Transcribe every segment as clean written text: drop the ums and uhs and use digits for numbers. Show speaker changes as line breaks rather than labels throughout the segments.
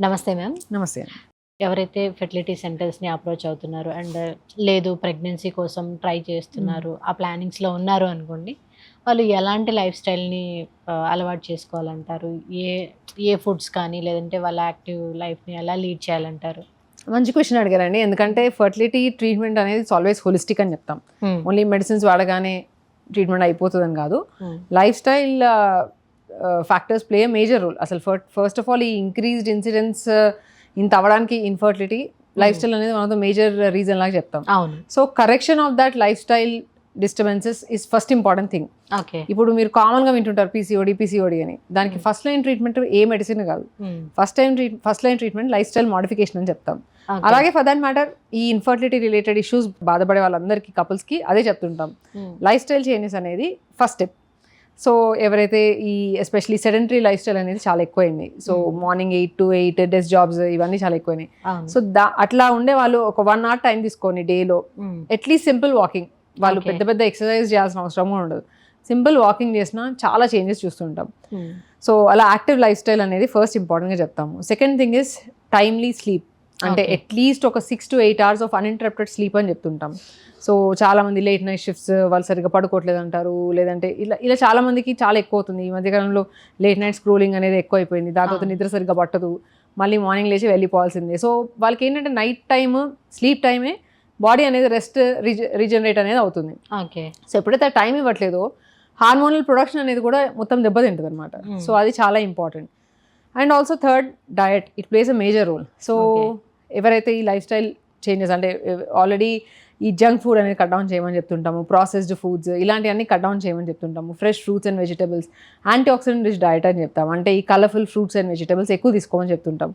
నమస్తే మ్యామ్.
నమస్తే.
ఎవరైతే ఫెర్టిలిటీ సెంటర్స్‌ని అప్రోచ్ అవుతున్నారో అండ్ లేదు ప్రెగ్నెన్సీ కోసం ట్రై చేస్తున్నారు, ఆ ప్లానింగ్స్‌లో ఉన్నారు అనుకోండి. వాళ్ళు ఎలాంటి లైఫ్ స్టైల్‌ని అలవాటు చేసుకోవాలంటారు? ఏ ఏ ఫుడ్స్ కానీ లేదంటే వాళ్ళ యాక్టివ్ లైఫ్‌ని ఎలా లీడ్ చేయాలంటారు?
మంచి క్వెషన్ అడిగారండి. ఎందుకంటే ఫెర్టిలిటీ ట్రీట్మెంట్ అనేది ఇట్స్ ఆల్వేస్ హోలిస్టిక్ అని చెప్తాం. ఓన్లీ మెడిసిన్స్ వాడగానే ట్రీట్మెంట్ అయిపోతుందని కాదు. Lifestyle factors play major role. అసలు ఫస్ట్ ఆఫ్ ఆల్ ఈ ఇంక్రీజ్డ్ ఇన్సిడెన్స్ ఇంత అవ్వడానికి ఇన్ఫర్టిలిటీ లైఫ్ స్టైల్ అనేది one of the major reason లాగా చెప్తాం.
అవును.
So correction of that lifestyle disturbances is first important thing.
Okay.
ఇప్పుడు మీరు కామన్గా వింటుంటారు పీసీఓడి అని. దానికి ఫస్ట్ లైన్ ట్రీట్మెంట్ ఏ మెడిసిన్ కాదు. First line treatment life style modification అని చెప్తాం. అలాగే ఫర్ దట్ మ్యాటర్ ఈ ఇన్ఫర్టిలిటీ రిలేటెడ్ ఇష్యూస్ బాధపడే వాళ్ళందరికీ కపుల్స్కి అదే చెప్తుంటాం. లైఫ్ స్టైల్ చేంజెస్ అనేది ఫస్ట్ స్టెప్. సో ఎవరైతే ఈ ఎస్పెషలీ సెడెంటరీ లైఫ్ స్టైల్ అనేది చాలా ఎక్కువైంది. So morning 8 to 8 desk jobs ఇవన్నీ చాలా ఎక్కువైనాయి. సో అట్లా ఉండే వాళ్ళు ఒక 1 hour టైం తీసుకొని డేలో అట్లీస్ట్ సింపుల్ వాకింగ్, వాళ్ళు పెద్ద పెద్ద ఎక్సర్సైజ్ చేయాల్సిన అవసరం కూడా ఉండదు. సింపుల్ వాకింగ్ చేసినా చాలా చేంజెస్ చూస్తుంటాం. సో అలా యాక్టివ్ లైఫ్ స్టైల్ అనేది ఫస్ట్ ఇంపార్టెంట్గా చెప్తాము. Second thing is timely sleep. అంటే అట్లీస్ట్ ఒక 6 to 8 hours of uninterrupted sleep అని చెప్తుంటాం. సో చాలామంది లేట్ నైట్ షిఫ్ట్స్ వాళ్ళు సరిగ్గా పడుకోవట్లేదు అంటారు, లేదంటే ఇలా చాలామందికి చాలా ఎక్కువ అవుతుంది. ఈ మధ్యకాలంలో లేట్ నైట్ స్క్రోలింగ్ అనేది ఎక్కువ అయిపోయింది. దాంతో నిద్ర సరిగ్గా పట్టదు, మళ్ళీ మార్నింగ్ లేచి వెళ్ళిపోవాల్సిందే. సో వాళ్ళకి ఏంటంటే నైట్ టైమ్ స్లీప్ టైమే బాడీ అనేది రెస్ట్ రీజనరేట్ అనేది అవుతుంది.
ఓకే.
సో ఎప్పుడైతే ఆ టైం ఇవ్వట్లేదో హార్మోనల్ ప్రొడక్షన్ అనేది కూడా మొత్తం దెబ్బతింటుంది అనమాట. సో అది చాలా important. And also third, diet it plays a major role. So ఎవరైతే ఈ లైఫ్ స్టైల్ చేంజెస్ అంటే ఆల్రెడీ ఈ జంక్ ఫుడ్ అనేది కట్ డౌన్ చేయమని చెప్తుంటాము, ప్రాసెస్డ్ ఫుడ్స్ ఇలాంటివన్నీ కట్ డౌన్ చేయమని చెప్తుంటాము, fresh fruits and vegetables, antioxidant rich diet అని చెప్తాం. అంటే ఈ కలర్ఫుల్ ఫ్రూట్స్ అండ్ వెజిటబుల్స్ ఎక్కువ తీసుకోమని చెప్తుంటాం.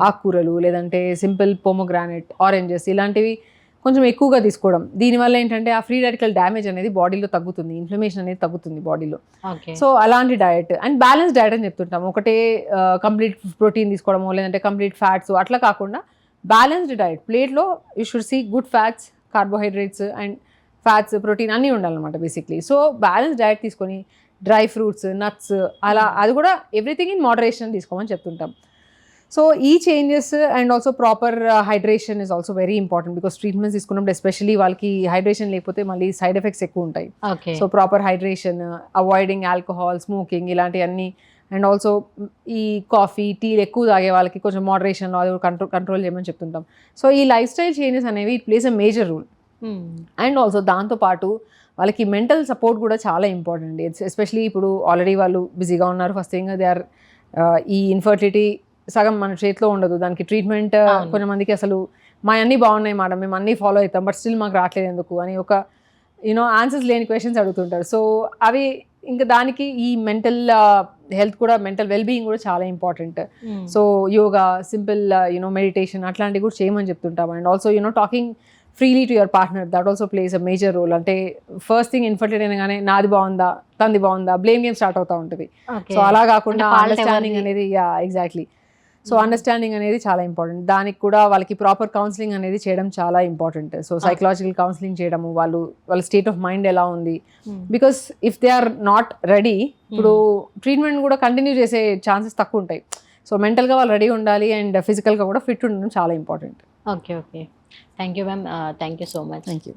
ఆకుకూరలు లేదంటే సింపుల్ పోమోగ్రానైట్, ఆరెంజెస్ ఇలాంటివి కొంచెం ఎక్కువగా తీసుకోవడం. దీనివల్ల ఏంటంటే ఆ ఫ్రీ రాడికల్ డ్యామేజ్ అనేది బాడీలో తగ్గుతుంది, ఇన్ఫ్లమేషన్ అనేది తగ్గుతుంది బాడీలో. సో అలాంటి డయట్ అండ్ బ్యాలెన్స్ డయట్ అని చెప్తుంటాం. ఒకటే కంప్లీట్ ప్రోటీన్ తీసుకోవడమో లేదంటే కంప్లీట్ ఫ్యాట్స్ అట్లా కాకుండా బ్యాలెన్స్డ్ డయట్. ప్లేట్లో you should see good fats, carbohydrates and fats, protein అన్నీ ఉండాలన్నమాట బేసిక్లీ. సో బ్యాలెన్స్ డయట్ తీసుకొని డ్రై ఫ్రూట్స్, నట్స్ అలా అది కూడా ఎవ్రీథింగ్ ఇన్ మోడరేషన్ తీసుకోమని చెప్తుంటాం. సో ఈ changes and also proper hydration is also very important. Because treatments తీసుకున్నప్పుడు ఎస్పెషలీ వాళ్ళకి హైడ్రేషన్ లేకపోతే మళ్ళీ సైడ్ ఎఫెక్ట్స్ ఎక్కువ ఉంటాయి. So proper hydration, avoiding alcohol, smoking ఇలాంటివన్నీ. అండ్ ఆల్సో ఈ కాఫీ, టీలు ఎక్కువ తాగే వాళ్ళకి కొంచెం మోడరేషన్లో అది కంట్రోల్ చేయమని చెప్తుంటాం. సో ఈ లైఫ్ స్టైల్ చేంజెస్ అనేవి it plays a major rule. And also దాంతోపాటు వాళ్ళకి మెంటల్ సపోర్ట్ కూడా చాలా ఇంపార్టెంట్. ఎస్పెషలీ ఇప్పుడు ఆల్రెడీ వాళ్ళు బిజీగా ఉన్నారు. ఫస్ట్ థింగ్ దే ఆర్ ఈ ఇన్ఫర్టిలిటీ సగం మన చేతిలో ఉండదు. దానికి ట్రీట్మెంట్ కొంతమందికి అసలు మా అన్నీ బాగున్నాయి మేడం, మేము అన్నీ ఫాలో అవుతాం, బట్ స్టిల్ మాకు రావట్లేదు ఎందుకు అని ఒక ఆన్సర్స్ లేని క్వశ్చన్స్ అడుగుతుంటారు. సో అవి ఇంకా దానికి ఈ మెంటల్ హెల్త్ కూడా, మెంటల్ వెల్బీయింగ్ కూడా చాలా important. So yoga, simple meditation అట్లాంటివి కూడా చేయమని చెప్తుంటాం. And also talking freely to your partner, that also plays a major role. అంటే ఫస్ట్ థింగ్ ఇన్ఫర్టిలిటీ అనగానే నాది బాగుందా తనది బాగుందా బ్లేమ్ గేమ్ స్టార్ట్ అవుతూ ఉంటుంది. సో అలా కాకుండా అండర్స్టాండింగ్ అనేది ఎగ్జాక్ట్లీ. సో అండర్స్టాండింగ్ అనేది చాలా ఇంపార్టెంట్. దానికి కూడా వాళ్ళకి ప్రాపర్ కౌన్సిలింగ్ అనేది చేయడం చాలా ఇంపార్టెంట్. సో సైకలాజికల్ కౌన్సిలింగ్ చేయడము, వాళ్ళ స్టేట్ ఆఫ్ మైండ్ ఎలా ఉంది. Because if they are not ready, ఇప్పుడు ట్రీట్మెంట్ కూడా కంటిన్యూ చేసే ఛాన్సెస్ తక్కువ ఉంటాయి. సో మెంటల్గా వాళ్ళు రెడీ ఉండాలి అండ్ ఫిజికల్గా కూడా ఫిట్ ఉండడం చాలా important.
Okay. Thank you ma'am. Thank you so much.
Thank you.